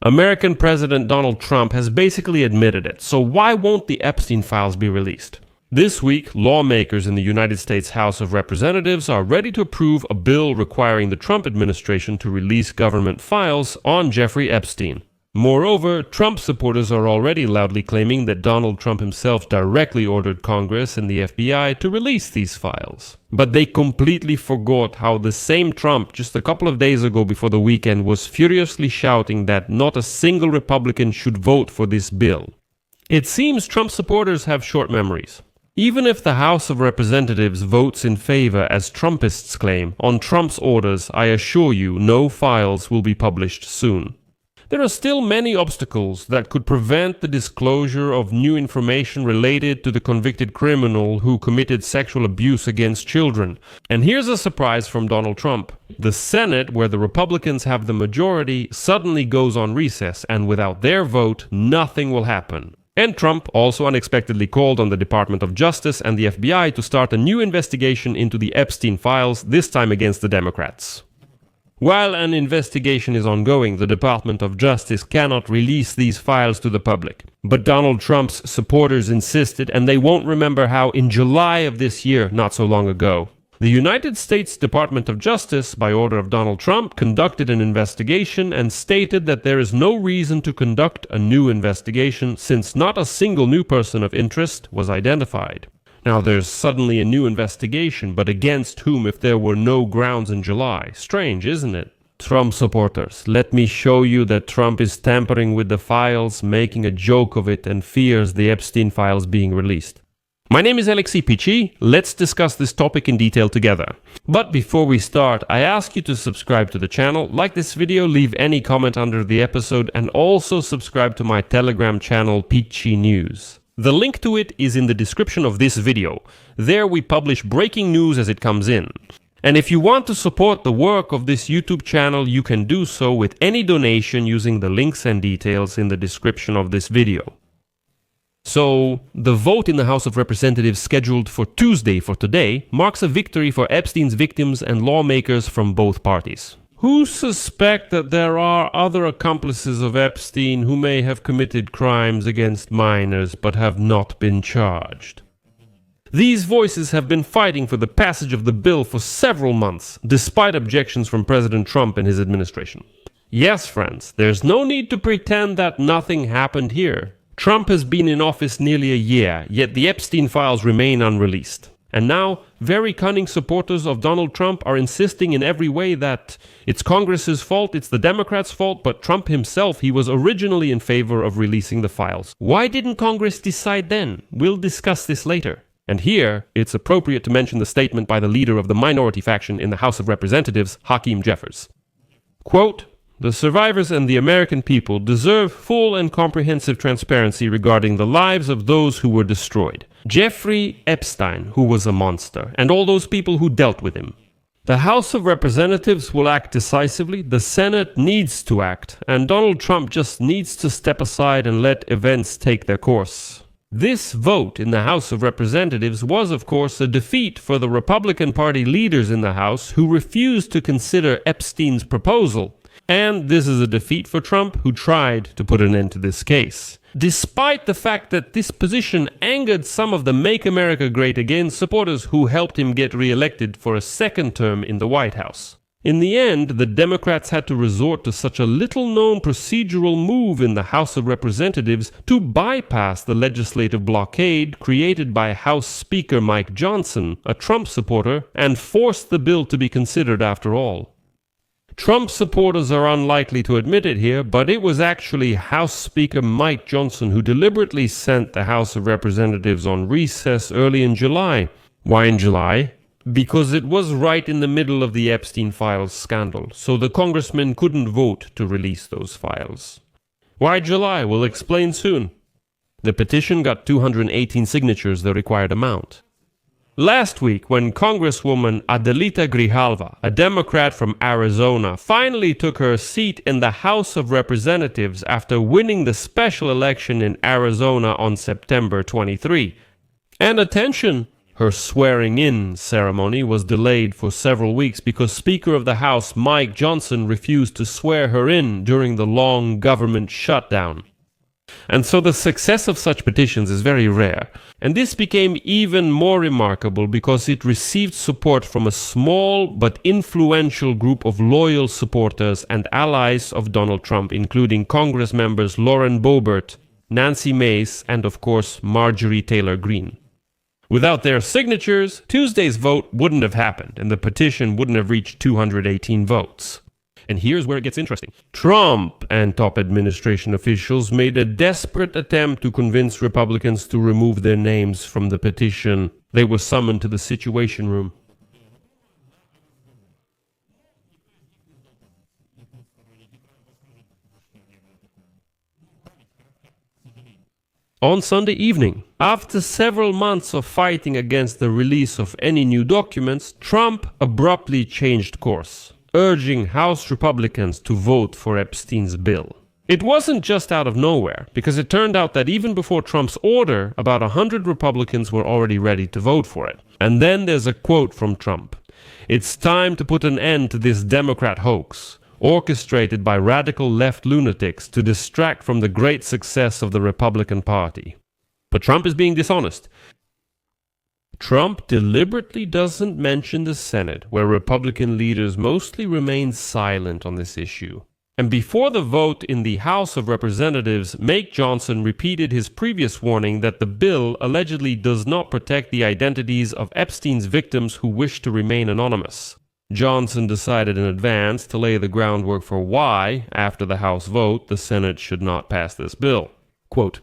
American President Donald Trump has basically admitted it, so why won't the Epstein files be released? This week, lawmakers in the United States House of Representatives are ready to approve a bill requiring the Trump administration to release government files on Jeffrey Epstein. Moreover, Trump supporters are already loudly claiming that Donald Trump himself directly ordered Congress and the FBI to release these files. But they completely forgot how the same Trump, just a couple of days ago before the weekend, was furiously shouting that not a single Republican should vote for this bill. It seems Trump supporters have short memories. Even if the House of Representatives votes in favor, as Trumpists claim, on Trump's orders, I assure you no files will be published soon. There are still many obstacles that could prevent the disclosure of new information related to the convicted criminal who committed sexual abuse against children. And here's a surprise from Donald Trump. The Senate, where the Republicans have the majority, suddenly goes on recess, and without their vote, nothing will happen. And Trump also unexpectedly called on the Department of Justice and the FBI to start a new investigation into the Epstein files, this time against the Democrats. While an investigation is ongoing, the Department of Justice cannot release these files to the public. But Donald Trump's supporters insisted, and they won't remember how in July of this year, not so long ago, the United States Department of Justice, by order of Donald Trump, conducted an investigation and stated that there is no reason to conduct a new investigation since not a single new person of interest was identified. Now there's suddenly a new investigation, but against whom if there were no grounds in July? Strange, isn't it? Trump supporters, let me show you that Trump is tampering with the files, making a joke of it, and fears the Epstein files being released. My name is Alexei Pichi. Let's discuss this topic in detail together. But before we start, I ask you to subscribe to the channel, like this video, leave any comment under the episode, and also subscribe to my Telegram channel, Pichi News. The link to it is in the description of this video. There we publish breaking news as it comes in. And if you want to support the work of this YouTube channel, you can do so with any donation using the links and details in the description of this video. So, the vote in the House of Representatives scheduled for Tuesday for today marks a victory for Epstein's victims and lawmakers from both parties, who suspect that there are other accomplices of Epstein who may have committed crimes against minors but have not been charged. These voices have been fighting for the passage of the bill for several months, despite objections from President Trump and his administration. Yes, friends, there's no need to pretend that nothing happened here. Trump has been in office nearly a year, yet the Epstein files remain unreleased. And now, very cunning supporters of Donald Trump are insisting in every way that it's Congress's fault, it's the Democrats' fault, but Trump himself, he was originally in favor of releasing the files. Why didn't Congress decide then? We'll discuss this later. And here, it's appropriate to mention the statement by the leader of the minority faction in the House of Representatives, Hakeem Jeffers. Quote, "The survivors and the American people deserve full and comprehensive transparency regarding the lives of those who were destroyed. Jeffrey Epstein, who was a monster, and all those people who dealt with him. The House of Representatives will act decisively, the Senate needs to act, and Donald Trump just needs to step aside and let events take their course." This vote in the House of Representatives was, of course, a defeat for the Republican Party leaders in the House who refused to consider Epstein's proposal. And this is a defeat for Trump, who tried to put an end to this case. Despite the fact that this position angered some of the Make America Great Again supporters who helped him get re-elected for a second term in the White House. In the end, the Democrats had to resort to such a little-known procedural move in the House of Representatives to bypass the legislative blockade created by House Speaker Mike Johnson, a Trump supporter, and force the bill to be considered after all. Trump supporters are unlikely to admit it here, but it was actually House Speaker Mike Johnson who deliberately sent the House of Representatives on recess early in July. Why in July? Because it was right in the middle of the Epstein files scandal, so the congressmen couldn't vote to release those files. Why July? We'll explain soon. The petition got 218 signatures, the required amount. Last week, when Congresswoman Adelita Grijalva, a Democrat from Arizona, finally took her seat in the House of Representatives after winning the special election in Arizona on September 23. And attention, Her swearing-in ceremony was delayed for several weeks because Speaker of the House Mike Johnson refused to swear her in during the long government shutdown. And so the success of such petitions is very rare. And this became even more remarkable because it received support from a small but influential group of loyal supporters and allies of Donald Trump, including Congress members Lauren Boebert, Nancy Mace, and of course Marjorie Taylor Greene. Without their signatures, Tuesday's vote wouldn't have happened, and the petition wouldn't have reached 218 votes. And here's where it gets interesting. Trump and top administration officials made a desperate attempt to convince Republicans to remove their names from the petition. They were summoned to the Situation Room. On Sunday evening, after several months of fighting against the release of any new documents, Trump abruptly changed course, urging House Republicans to vote for Epstein's bill. It wasn't just out of nowhere, because it turned out that even before Trump's order, about 100 Republicans were already ready to vote for it. And then there's a quote from Trump. "It's time to put an end to this Democrat hoax, orchestrated by radical left lunatics to distract from the great success of the Republican Party." But Trump is being dishonest. Trump deliberately doesn't mention the Senate, where Republican leaders mostly remain silent on this issue. And before the vote in the House of Representatives, Mike Johnson repeated his previous warning that the bill allegedly does not protect the identities of Epstein's victims who wish to remain anonymous. Johnson decided in advance to lay the groundwork for why, after the House vote, the Senate should not pass this bill. Quote,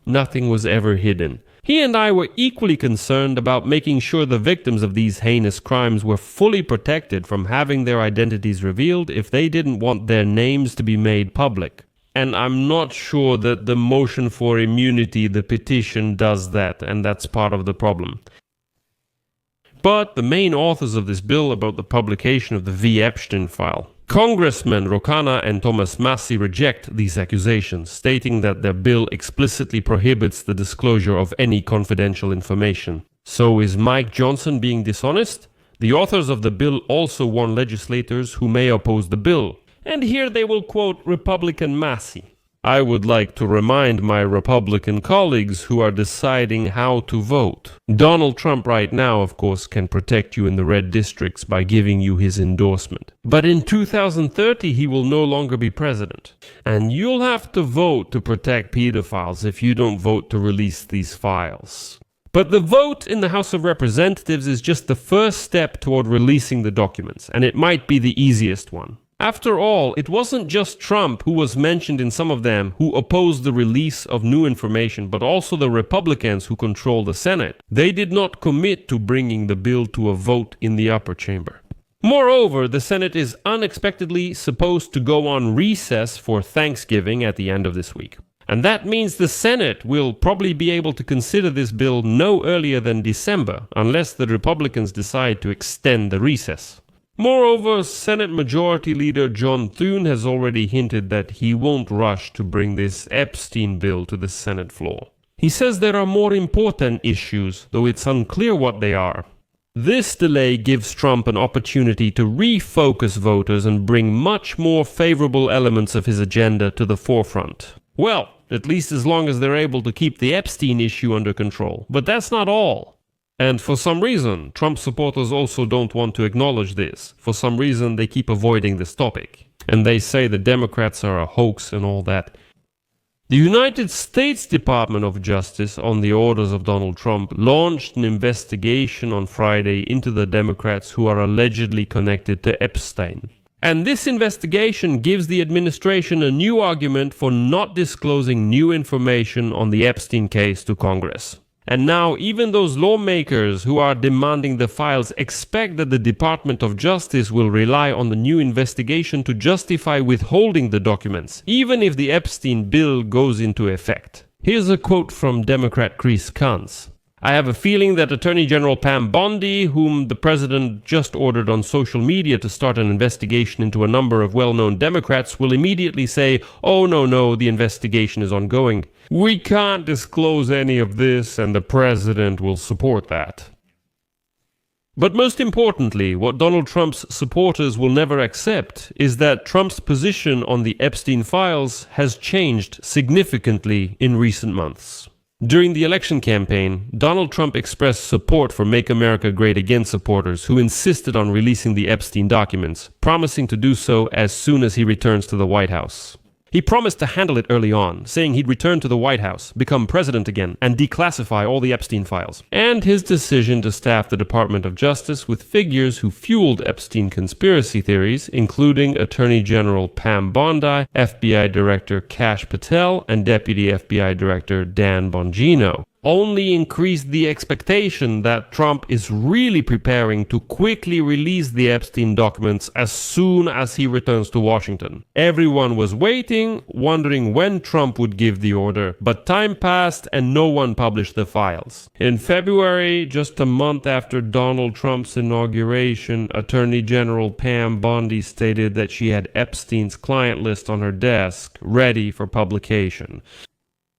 "Nothing was ever hidden. He and I were equally concerned about making sure the victims of these heinous crimes were fully protected from having their identities revealed if they didn't want their names to be made public. And I'm not sure that the motion for immunity, the petition, does that, and that's part of the problem." But the main authors of this bill about the publication of the V. Epstein file, Congressmen Rokana and Thomas Massie, reject these accusations, stating that their bill explicitly prohibits the disclosure of any confidential information. So is Mike Johnson being dishonest? The authors of the bill also warn legislators who may oppose the bill. And here they will quote Republican Massie. "I would like to remind my Republican colleagues who are deciding how to vote. Donald Trump right now, of course, can protect you in the red districts by giving you his endorsement. But in 2030, he will no longer be president. And you'll have to vote to protect pedophiles if you don't vote to release these files." But the vote in the House of Representatives is just the first step toward releasing the documents, and it might be the easiest one. After all, it wasn't just Trump who was mentioned in some of them who opposed the release of new information, but also the Republicans who control the Senate. They did not commit to bringing the bill to a vote in the upper chamber. Moreover, the Senate is unexpectedly supposed to go on recess for Thanksgiving at the end of this week. And that means the Senate will probably be able to consider this bill no earlier than December, unless the Republicans decide to extend the recess. Moreover, Senate Majority Leader John Thune has already hinted that he won't rush to bring this Epstein bill to the Senate floor. He says there are more important issues, though it's unclear what they are. This delay gives Trump an opportunity to refocus voters and bring much more favorable elements of his agenda to the forefront. Well, at least as long as they're able to keep the Epstein issue under control. But that's not all. And for some reason, Trump supporters also don't want to acknowledge this. For some reason, they keep avoiding this topic. And they say the Democrats are a hoax and all that. The United States Department of Justice, on the orders of Donald Trump, launched an investigation on Friday into the Democrats who are allegedly connected to Epstein. And this investigation gives the administration a new argument for not disclosing new information on the Epstein case to Congress. And now even those lawmakers who are demanding the files expect that the Department of Justice will rely on the new investigation to justify withholding the documents, even if the Epstein bill goes into effect. Here's a quote from Democrat Chris Coons. I have a feeling that Attorney General Pam Bondi, whom the president just ordered on social media to start an investigation into a number of well-known Democrats, will immediately say, "Oh, no, the investigation is ongoing. We can't disclose any of this, and the president will support that." But most importantly, what Donald Trump's supporters will never accept is that Trump's position on the Epstein files has changed significantly in recent months. During the election campaign, Donald Trump expressed support for Make America Great Again supporters who insisted on releasing the Epstein documents, promising to do so as soon as he returns to the White House. He promised to handle it early on, saying he'd return to the White House, become president again, and declassify all the Epstein files. And his decision to staff the Department of Justice with figures who fueled Epstein conspiracy theories, including Attorney General Pam Bondi, FBI Director Kash Patel, and Deputy FBI Director Dan Bongino, only increased the expectation that Trump is really preparing to quickly release the Epstein documents as soon as he returns to Washington. Everyone was waiting, wondering when Trump would give the order, but time passed and no one published the files. In February, just a month after Donald Trump's inauguration, Attorney General Pam Bondi stated that she had Epstein's client list on her desk, ready for publication.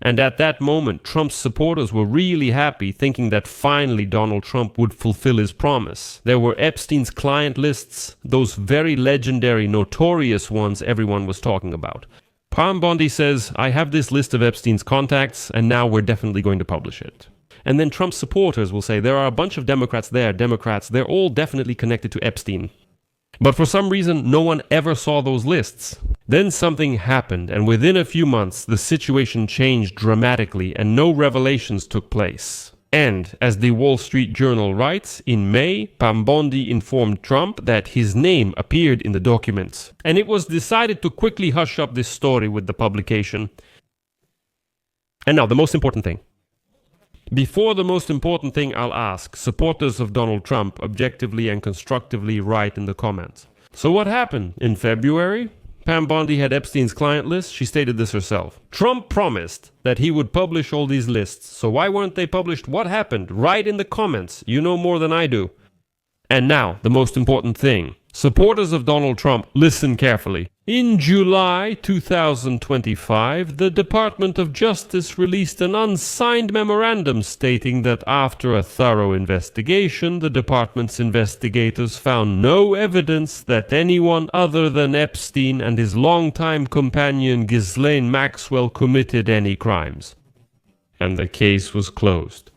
And at that moment, Trump's supporters were really happy, thinking that finally Donald Trump would fulfill his promise. There were Epstein's client lists, those very legendary, notorious ones everyone was talking about. Pam Bondi says, "I have this list of Epstein's contacts, and now we're definitely going to publish it." And then Trump's supporters will say, "There are a bunch of Democrats, they're all definitely connected to Epstein." But for some reason, no one ever saw those lists. Then something happened, and within a few months, the situation changed dramatically, and no revelations took place. And, as the Wall Street Journal writes, in May, Pam Bondi informed Trump that his name appeared in the documents. And it was decided to quickly hush up this story with the publication. And now, the most important thing. Before the most important thing, I'll ask, supporters of Donald Trump objectively and constructively write in the comments. So what happened? In February, Pam Bondi had Epstein's client list. She stated this herself. Trump promised that he would publish all these lists. So why weren't they published? What happened? Write in the comments. You know more than I do. And now, the most important thing. Supporters of Donald Trump, listen carefully. In July 2025, the Department of Justice released an unsigned memorandum stating that after a thorough investigation, the department's investigators found no evidence that anyone other than Epstein and his longtime companion Ghislaine Maxwell committed any crimes. And the case was closed.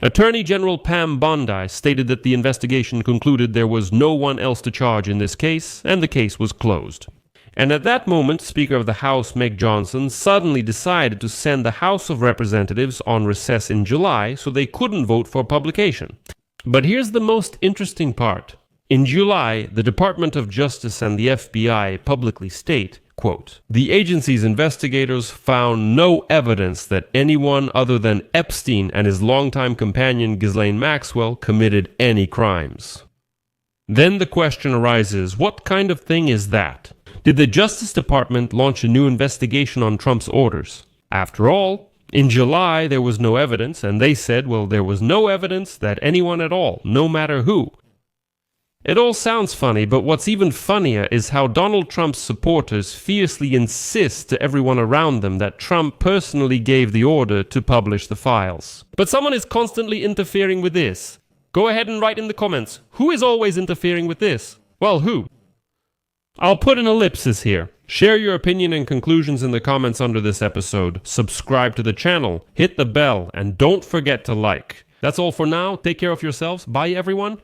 Attorney General Pam Bondi stated that the investigation concluded there was no one else to charge in this case, and the case was closed. And at that moment, Speaker of the House Mike Johnson suddenly decided to send the House of Representatives on recess in July so they couldn't vote for publication. But here's the most interesting part. In July, the Department of Justice and the FBI publicly state, quote, "The agency's investigators found no evidence that anyone other than Epstein and his longtime companion Ghislaine Maxwell committed any crimes." Then the question arises, what kind of thing is that? Did the Justice Department launch a new investigation on Trump's orders? After all, in July there was no evidence, and they said, well, there was no evidence that anyone at all, no matter who. It all sounds funny, but what's even funnier is how Donald Trump's supporters fiercely insist to everyone around them that Trump personally gave the order to publish the files. But someone is constantly interfering with this. Go ahead and write in the comments, who is always interfering with this? Well, who? I'll put an ellipsis here. Share your opinion and conclusions in the comments under this episode. Subscribe to the channel, hit the bell, and don't forget to like. That's all for now. Take care of yourselves. Bye, everyone.